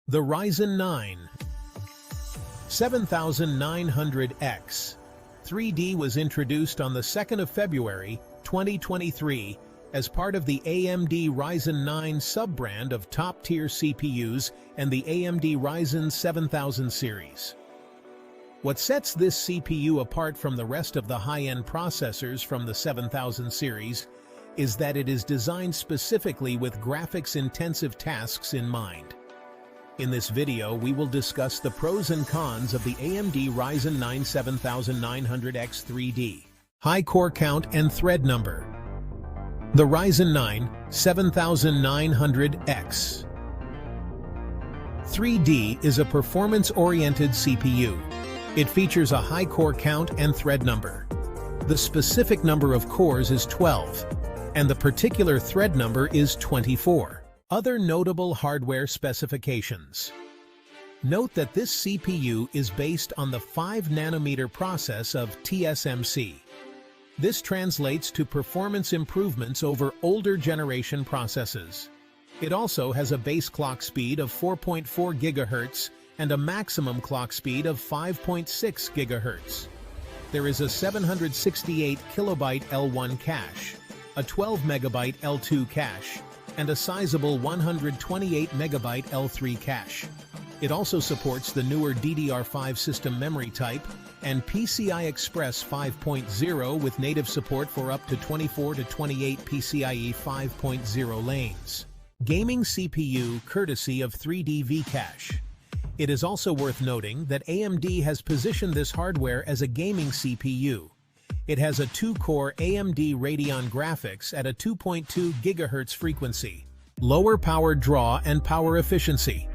The Ryzen 9 7900X 3D was introduced on the 2nd of February, 2023 as part of the AMD Ryzen 9 sub-brand of top-tier CPUs and the AMD Ryzen 7000 series. What sets this CPU apart from the rest of the high-end processors from the 7000 series is that it is designed specifically with graphics-intensive tasks in mind. In this video, we will discuss the pros and cons of the AMD Ryzen 9 7900X 3D. High core count and thread number. The Ryzen 9 7900X 3D is a performance-oriented CPU. It features a high core count and thread number. The specific number of cores is 12, and the particular thread number is 24. Other notable hardware specifications. Note that this CPU is based on the 5nm process of TSMC. This translates to performance improvements over older generation processes. It also has a base clock speed of 4.4 GHz and a maximum clock speed of 5.6 GHz. There is a 768 KB L1 cache, a 12 MB L2 cache, and a sizable 128 MB L3 cache. It also supports the newer DDR5 system memory type and PCI Express 5.0 with native support for up to 24 to 28 PCIe 5.0 lanes. Gaming CPU courtesy of 3D V-Cache. It is also worth noting that AMD has positioned this hardware as a gaming CPU. It has a 2-core AMD Radeon graphics at a 2.2 GHz frequency, lower power draw and power efficiency.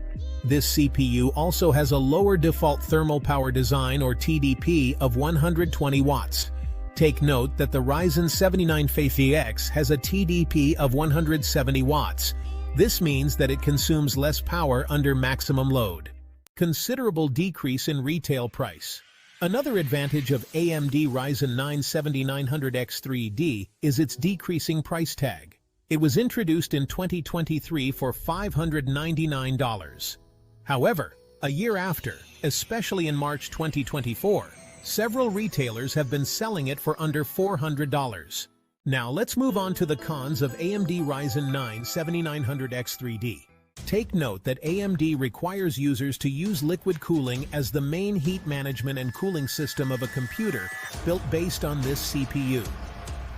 This CPU also has a lower default thermal power design or TDP of 120 watts. Take note that the Ryzen 7900X has a TDP of 170 watts. This means that it consumes less power under maximum load. Considerable decrease in retail price. Another advantage of AMD Ryzen 9 7900X 3D is its decreasing price tag. It was introduced in 2023 for $599. However, a year after, especially in March 2024, several retailers have been selling it for under $400. Now let's move on to the cons of AMD Ryzen 9 7900X 3D. Take note that AMD requires users to use liquid cooling as the main heat management and cooling system of a computer built based on this CPU.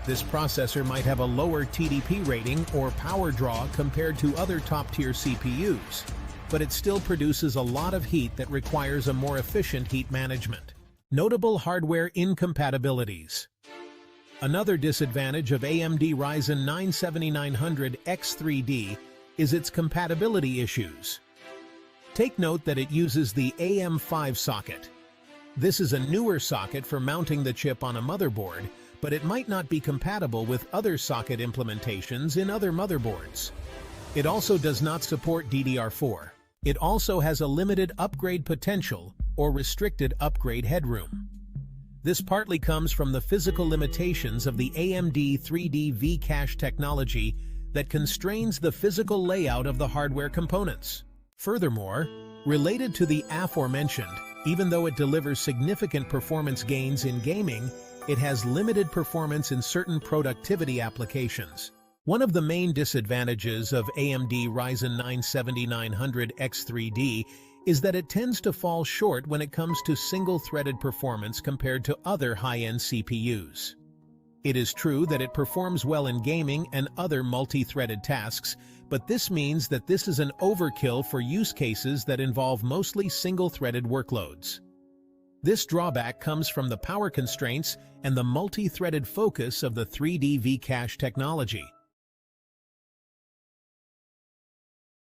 This processor might have a lower TDP rating or power draw compared to other top-tier CPUs, but it still produces a lot of heat that requires a more efficient heat management. Notable hardware incompatibilities. Another disadvantage of AMD Ryzen 9 7900X 3D is its compatibility issues. Take note that it uses the AM5 socket. This is a newer socket for mounting the chip on a motherboard, but it might not be compatible with other socket implementations in other motherboards. It also does not support DDR4. It also has a limited upgrade potential or restricted upgrade headroom. This partly comes from the physical limitations of the AMD 3D V-Cache technology that constrains the physical layout of the hardware components. Furthermore, related to the aforementioned, even though it delivers significant performance gains in gaming, it has limited performance in certain productivity applications. One of the main disadvantages of AMD Ryzen 9 7900X 3D is that it tends to fall short when it comes to single-threaded performance compared to other high-end CPUs. It is true that it performs well in gaming and other multi-threaded tasks, but this means that this is an overkill for use cases that involve mostly single-threaded workloads. This drawback comes from the power constraints and the multi-threaded focus of the 3D V-Cache technology.